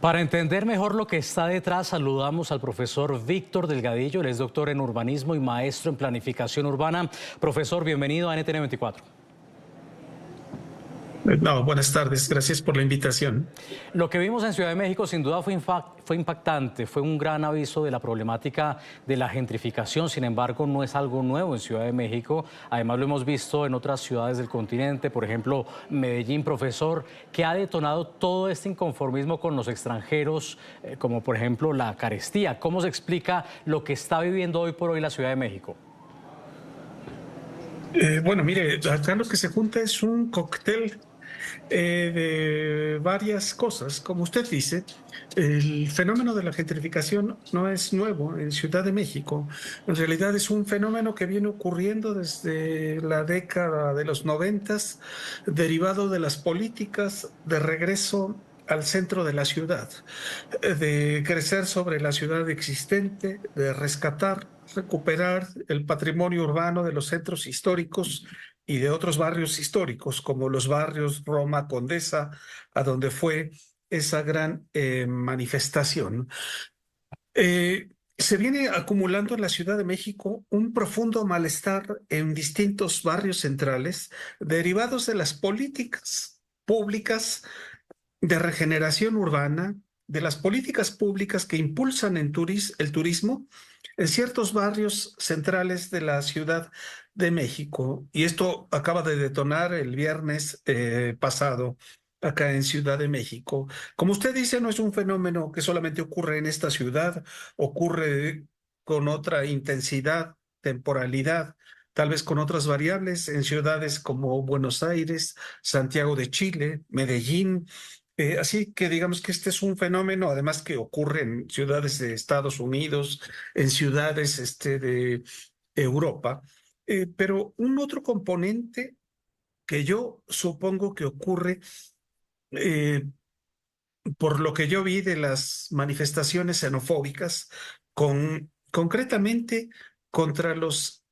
Para entender mejor lo que está detrás, saludamos al profesor Víctor Delgadillo. Él es doctor en urbanismo y maestro en planificación urbana. Profesor, bienvenido a NTN 24. No, buenas tardes. Gracias por la invitación. Lo que vimos en Ciudad de México sin duda fue impactante, fue un gran aviso de la problemática de la gentrificación. Sin embargo, no es algo nuevo en Ciudad de México. Además, lo hemos visto en otras ciudades del continente, por ejemplo, Medellín, profesor, que ha detonado todo este inconformismo con los extranjeros, como por ejemplo la carestía. ¿Cómo se explica lo que está viviendo hoy por hoy la Ciudad de México? Bueno, mire, acá lo que se junta es un cóctel de varias cosas. Como usted dice, el fenómeno de la gentrificación no es nuevo en Ciudad de México. En realidad es un fenómeno que viene ocurriendo desde la década de los 90, derivado de las políticas de regreso al centro de la ciudad, de crecer sobre la ciudad existente, de rescatar, recuperar el patrimonio urbano de los centros históricos y de otros barrios históricos, como los barrios Roma, Condesa, a donde fue esa gran manifestación. Se viene acumulando en la Ciudad de México un profundo malestar en distintos barrios centrales, derivados de las políticas públicas de regeneración urbana, de las políticas públicas que impulsan el turismo en ciertos barrios centrales de la Ciudad de México. Y esto acaba de detonar el viernes pasado acá en Ciudad de México. Como usted dice, no es un fenómeno que solamente ocurre en esta ciudad, ocurre con otra intensidad, temporalidad, tal vez con otras variables en ciudades como Buenos Aires, Santiago de Chile, Medellín. Así que digamos que este es un fenómeno, además que ocurre en ciudades de Estados Unidos, en ciudades de Europa. Pero un otro componente que yo supongo que ocurre, eh, por lo que yo vi de las manifestaciones xenofóbicas, concretamente contra los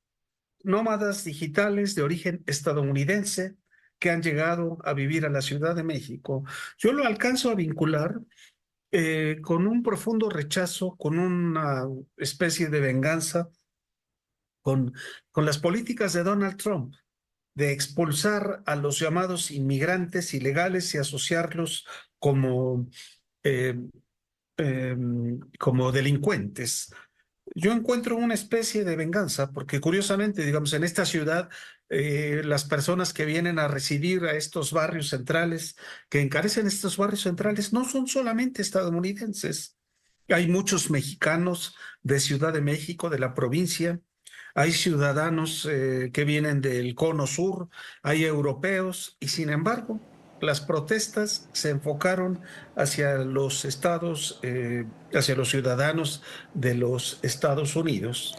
nómadas digitales de origen estadounidense que han llegado a vivir a la Ciudad de México. Yo lo alcanzo a vincular con un profundo rechazo, con una especie de venganza, con, con las políticas de Donald Trump de expulsar a los llamados inmigrantes ilegales y asociarlos como, eh, eh, como delincuentes. Yo encuentro una especie de venganza, porque curiosamente, digamos, en esta ciudad, las personas que vienen a residir a estos barrios centrales, que encarecen estos barrios centrales, no son solamente estadounidenses. Hay muchos mexicanos de Ciudad de México, de la provincia. Hay ciudadanos que vienen del cono sur, hay europeos, y sin embargo, las protestas se enfocaron hacia los estados, hacia los ciudadanos de los Estados Unidos.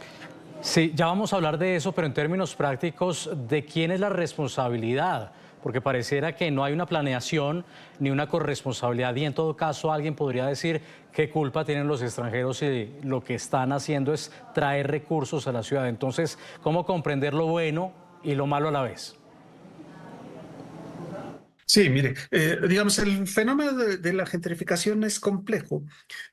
Sí, ya vamos a hablar de eso, pero en términos prácticos, ¿de quién es la responsabilidad? Porque pareciera que no hay una planeación ni una corresponsabilidad y en todo caso alguien podría decir qué culpa tienen los extranjeros si lo que están haciendo es traer recursos a la ciudad. Entonces, ¿cómo comprender lo bueno y lo malo a la vez? Sí, mire, digamos, el fenómeno de la gentrificación es complejo,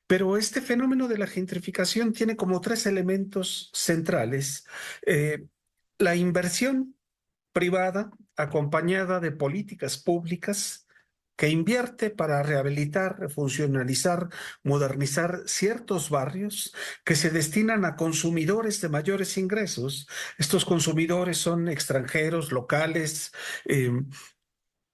pero este fenómeno de la gentrificación tiene como tres elementos centrales. Eh, la inversión privada acompañada de políticas públicas que invierte para rehabilitar, refuncionalizar, modernizar ciertos barrios que se destinan a consumidores de mayores ingresos. Estos consumidores son extranjeros, locales, eh,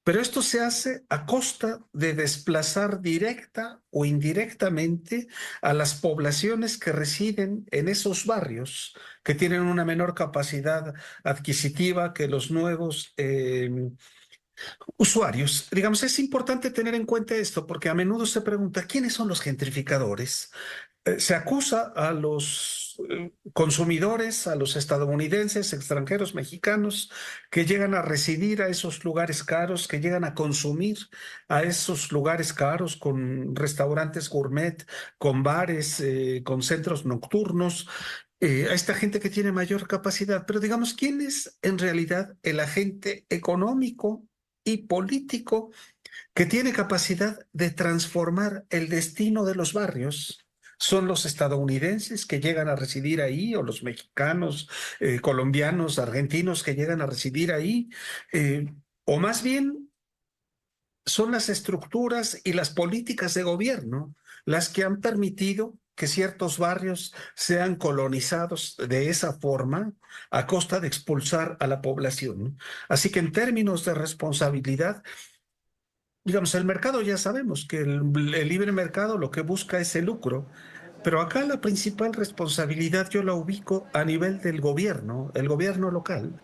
pero esto se hace a costa de desplazar directa o indirectamente a las poblaciones que residen en esos barrios, que tienen una menor capacidad adquisitiva que los nuevos usuarios. Digamos, es importante tener en cuenta esto porque a menudo se pregunta, ¿quiénes son los gentrificadores? Se acusa a los consumidores, a los estadounidenses, extranjeros, mexicanos, que llegan a residir a esos lugares caros, que llegan a consumir a esos lugares caros con restaurantes gourmet, con bares, con centros nocturnos, a esta gente que tiene mayor capacidad. Pero digamos, ¿quién es en realidad el agente económico y político que tiene capacidad de transformar el destino de los barrios. Son los estadounidenses que llegan a residir ahí, o los mexicanos, colombianos, argentinos que llegan a residir ahí, eh, o más bien son las estructuras y las políticas de gobierno las que han permitido que ciertos barrios sean colonizados de esa forma a costa de expulsar a la población. Así que en términos de responsabilidad, digamos, el mercado ya sabemos que el libre mercado lo que busca es el lucro, pero acá la principal responsabilidad yo la ubico a nivel del gobierno, el gobierno local.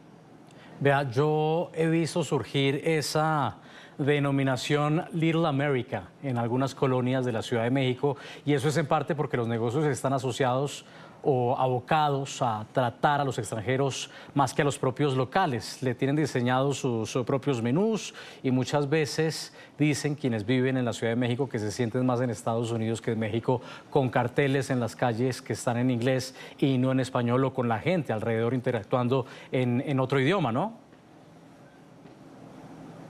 Vea, yo he visto surgir esa denominación Little America en algunas colonias de la Ciudad de México, y eso es en parte porque los negocios están asociados o abocados a tratar a los extranjeros más que a los propios locales. Le tienen diseñados sus propios menús, y muchas veces dicen quienes viven en la Ciudad de México que se sienten más en Estados Unidos que en México, con carteles en las calles que están en inglés y no en español, o con la gente alrededor interactuando en otro idioma, ¿no?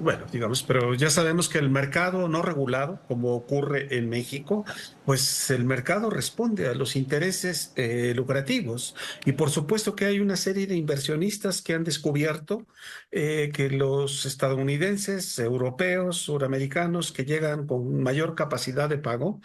Bueno, digamos, pero ya sabemos que el mercado no regulado, como ocurre en México, pues el mercado responde a los intereses lucrativos. Y por supuesto que hay una serie de inversionistas que han descubierto que los estadounidenses, europeos, suramericanos, que llegan con mayor capacidad de pago,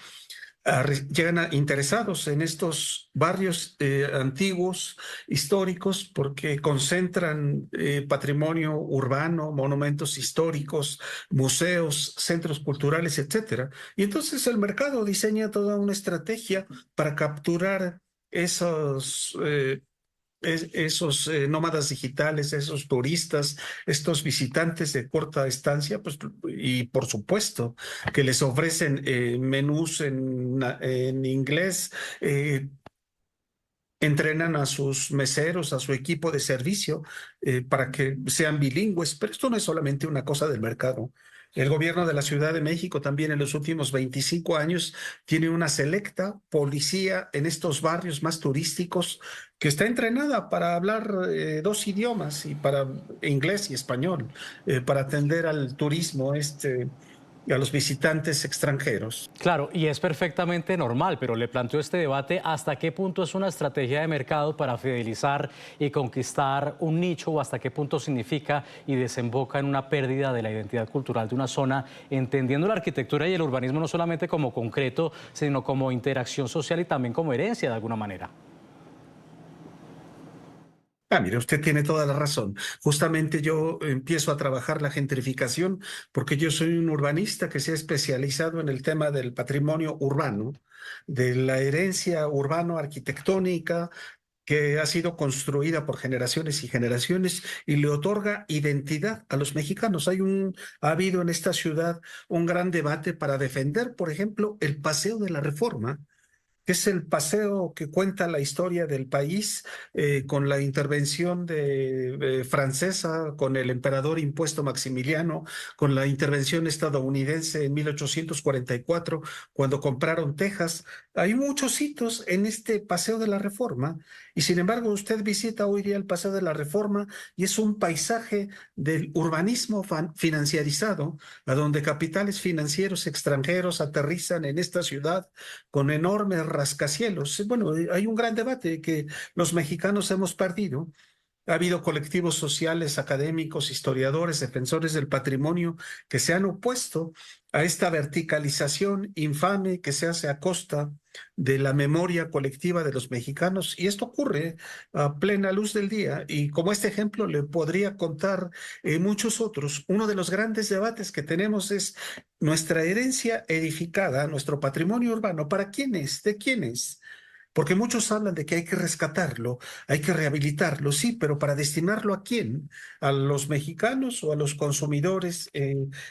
llegan interesados en estos barrios antiguos, históricos, porque concentran patrimonio urbano, monumentos históricos, museos, centros culturales, etcétera. Y entonces el mercado diseña toda una estrategia para capturar esos nómadas digitales, esos turistas, estos visitantes de corta estancia, pues, y por supuesto que les ofrecen menús en inglés, entrenan a sus meseros, a su equipo de servicio, para que sean bilingües, pero esto no es solamente una cosa del mercado. El gobierno de la Ciudad de México también en los últimos 25 años tiene una selecta policía en estos barrios más turísticos que está entrenada para hablar dos idiomas, y para inglés y español, para atender al turismo y a los visitantes extranjeros. Claro, y es perfectamente normal, pero le planteo este debate: ¿hasta qué punto es una estrategia de mercado para fidelizar y conquistar un nicho, o hasta qué punto significa y desemboca en una pérdida de la identidad cultural de una zona, entendiendo la arquitectura y el urbanismo no solamente como concreto, sino como interacción social y también como herencia de alguna manera? Mire, usted tiene toda la razón. Justamente yo empiezo a trabajar la gentrificación porque yo soy un urbanista que se ha especializado en el tema del patrimonio urbano, de la herencia urbano-arquitectónica que ha sido construida por generaciones y generaciones y le otorga identidad a los mexicanos. Ha habido en esta ciudad un gran debate para defender, por ejemplo, el Paseo de la Reforma, que es el paseo que cuenta la historia del país, con la intervención francesa, con el emperador impuesto Maximiliano, con la intervención estadounidense en 1844, cuando compraron Texas. Hay muchos hitos en este Paseo de la Reforma, y sin embargo usted visita hoy día el Paseo de la Reforma y es un paisaje del urbanismo financiarizado, a donde capitales financieros extranjeros aterrizan en esta ciudad con enormes rascacielos. Bueno, hay un gran debate que los mexicanos hemos perdido. Ha habido colectivos sociales, académicos, historiadores, defensores del patrimonio que se han opuesto a esta verticalización infame que se hace a costa de la memoria colectiva de los mexicanos. Y esto ocurre a plena luz del día. Y como este ejemplo le podría contar muchos otros. Uno de los grandes debates que tenemos es nuestra herencia edificada, nuestro patrimonio urbano. ¿Para quién es? ¿De quién es? Porque muchos hablan de que hay que rescatarlo, hay que rehabilitarlo, sí, pero ¿para destinarlo a quién? ¿A los mexicanos o a los consumidores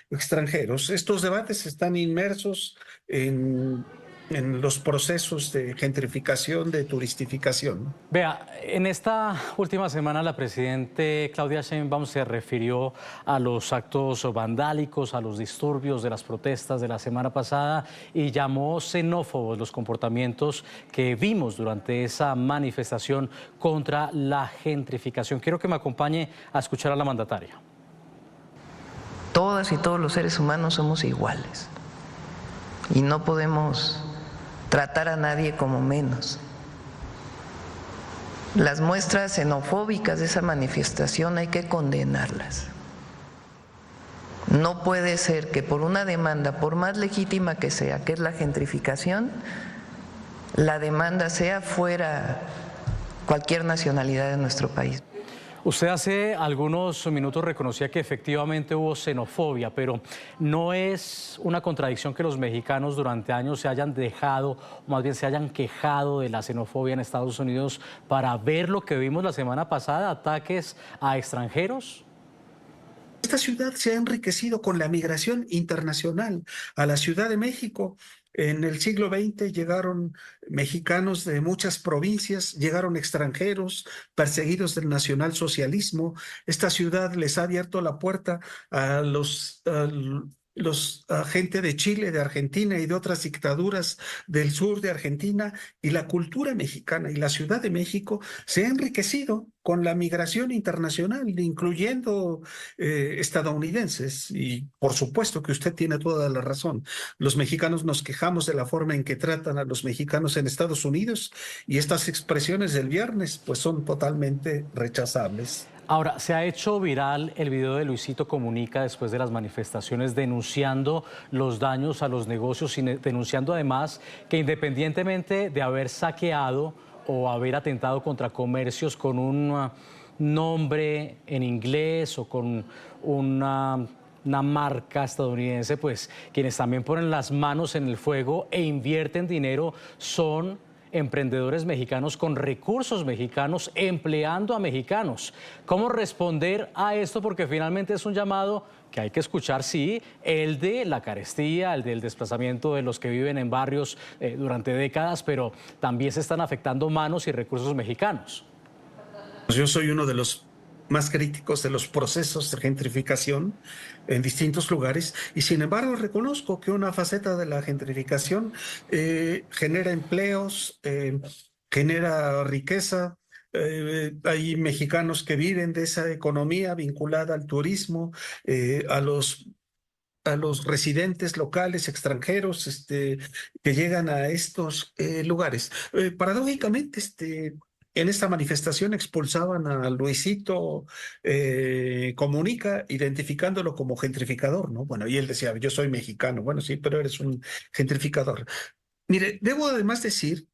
extranjeros? Estos debates están inmersos en, en los procesos de gentrificación, de turistificación. Vea, en esta última semana la presidente Claudia Sheinbaum se refirió a los actos vandálicos, a los disturbios de las protestas de la semana pasada, y llamó xenófobos los comportamientos que vimos durante esa manifestación contra la gentrificación. Quiero que me acompañe a escuchar a la mandataria. Todas y todos los seres humanos somos iguales y no podemos tratar a nadie como menos. Las muestras xenofóbicas de esa manifestación hay que condenarlas. No puede ser que por una demanda, por más legítima que sea, que es la gentrificación, la demanda sea fuera cualquier nacionalidad de nuestro país. Usted hace algunos minutos reconocía que efectivamente hubo xenofobia, pero no es una contradicción que los mexicanos durante años se hayan dejado, o más bien se hayan quejado de la xenofobia en Estados Unidos para ver lo que vimos la semana pasada, ataques a extranjeros. Esta ciudad se ha enriquecido con la migración internacional a la Ciudad de México. En el siglo XX llegaron mexicanos de muchas provincias, llegaron extranjeros perseguidos del nacionalsocialismo. Esta ciudad les ha abierto la puerta a a gente de Chile, de Argentina y de otras dictaduras del sur de Argentina, y la cultura mexicana y la Ciudad de México se ha enriquecido con la migración internacional, incluyendo estadounidenses. Y por supuesto que usted tiene toda la razón. Los mexicanos nos quejamos de la forma en que tratan a los mexicanos en Estados Unidos, y estas expresiones del viernes pues son totalmente rechazables. Ahora, se ha hecho viral el video de Luisito Comunica después de las manifestaciones denunciando los daños a los negocios y denunciando además que independientemente de haber saqueado o haber atentado contra comercios con un nombre en inglés o con una marca estadounidense, pues quienes también ponen las manos en el fuego e invierten dinero son emprendedores mexicanos con recursos mexicanos, empleando a mexicanos. ¿Cómo responder a esto? Porque finalmente es un llamado que hay que escuchar, sí, el de la carestía, el del desplazamiento de los que viven en barrios durante décadas, pero también se están afectando manos y recursos mexicanos. Yo soy uno de los más críticos de los procesos de gentrificación en distintos lugares, y sin embargo reconozco que una faceta de la gentrificación genera empleos, genera riqueza. Hay mexicanos que viven de esa economía vinculada al turismo, a los residentes locales, extranjeros, que llegan a estos lugares. Paradójicamente, en esta manifestación expulsaban a Luisito Comunica, identificándolo como gentrificador, ¿no? Bueno, y él decía, yo soy mexicano. Bueno, sí, pero eres un gentrificador. Mire, debo además decir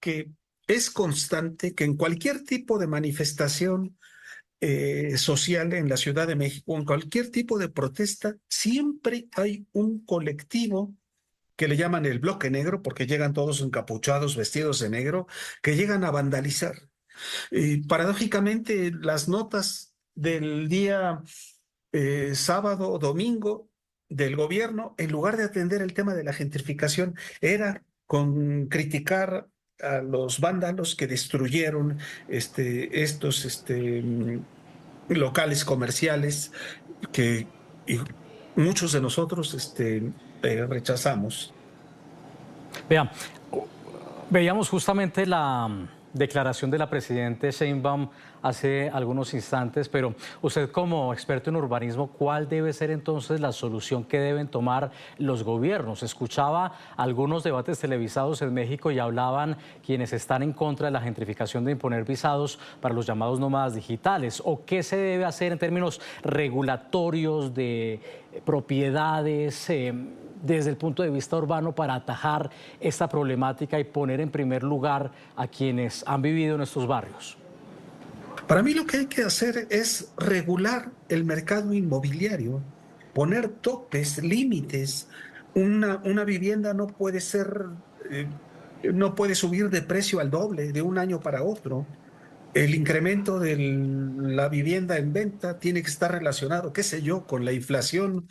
que es constante que en cualquier tipo de manifestación social en la Ciudad de México, en cualquier tipo de protesta, siempre hay un colectivo que le llaman el bloque negro, porque llegan todos encapuchados, vestidos de negro, que llegan a vandalizar. Paradójicamente, las notas del día sábado o domingo del gobierno, en lugar de atender el tema de la gentrificación, era con criticar a los vándalos que destruyeron estos locales comerciales que y muchos de nosotros rechazamos. Vean, veíamos justamente la declaración de la presidenta Sheinbaum hace algunos instantes, pero usted como experto en urbanismo, ¿cuál debe ser entonces la solución que deben tomar los gobiernos? Escuchaba algunos debates televisados en México y hablaban quienes están en contra de la gentrificación de imponer visados para los llamados nómadas digitales. ¿O qué se debe hacer en términos regulatorios de propiedades? Desde el punto de vista urbano para atajar esta problemática y poner en primer lugar a quienes han vivido en estos barrios? Para mí lo que hay que hacer es regular el mercado inmobiliario, poner topes, límites. Una vivienda no puede no puede subir de precio al doble de un año para otro. El incremento de la vivienda en venta tiene que estar relacionado, qué sé yo, con la inflación,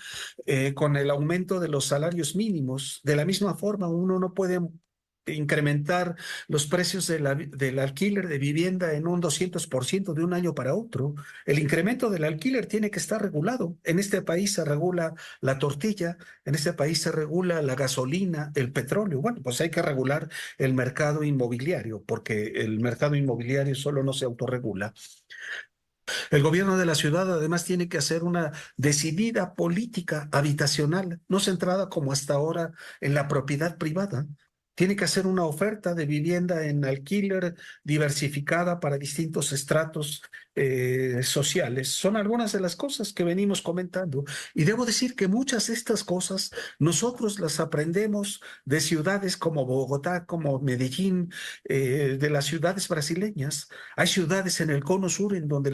con el aumento de los salarios mínimos. De la misma forma, uno no puede incrementar los precios del alquiler de vivienda en un 200% de un año para otro. El incremento del alquiler tiene que estar regulado. En este país se regula la tortilla, en este país se regula la gasolina, el petróleo. Bueno, pues hay que regular el mercado inmobiliario, porque el mercado inmobiliario solo no se autorregula. El gobierno de la ciudad además tiene que hacer una decidida política habitacional, no centrada como hasta ahora en la propiedad privada. Tiene que hacer una oferta de vivienda en alquiler diversificada para distintos estratos sociales. Son algunas de las cosas que venimos comentando. Y debo decir que muchas de estas cosas nosotros las aprendemos de ciudades como Bogotá, como Medellín, de las ciudades brasileñas. Hay ciudades en el cono sur en donde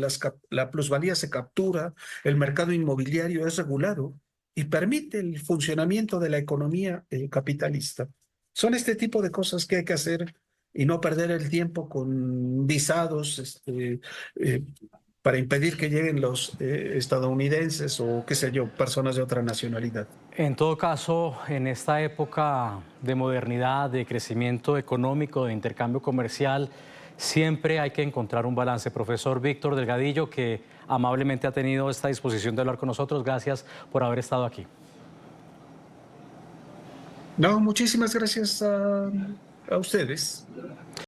la plusvalía se captura, el mercado inmobiliario es regulado y permite el funcionamiento de la economía capitalista. Son este tipo de cosas que hay que hacer y no perder el tiempo con visados eh, para impedir que lleguen los estadounidenses o qué sé yo, personas de otra nacionalidad. En todo caso, en esta época de modernidad, de crecimiento económico, de intercambio comercial, siempre hay que encontrar un balance. Profesor Víctor Delgadillo, que amablemente ha tenido esta disposición de hablar con nosotros, gracias por haber estado aquí. No, muchísimas gracias a ustedes.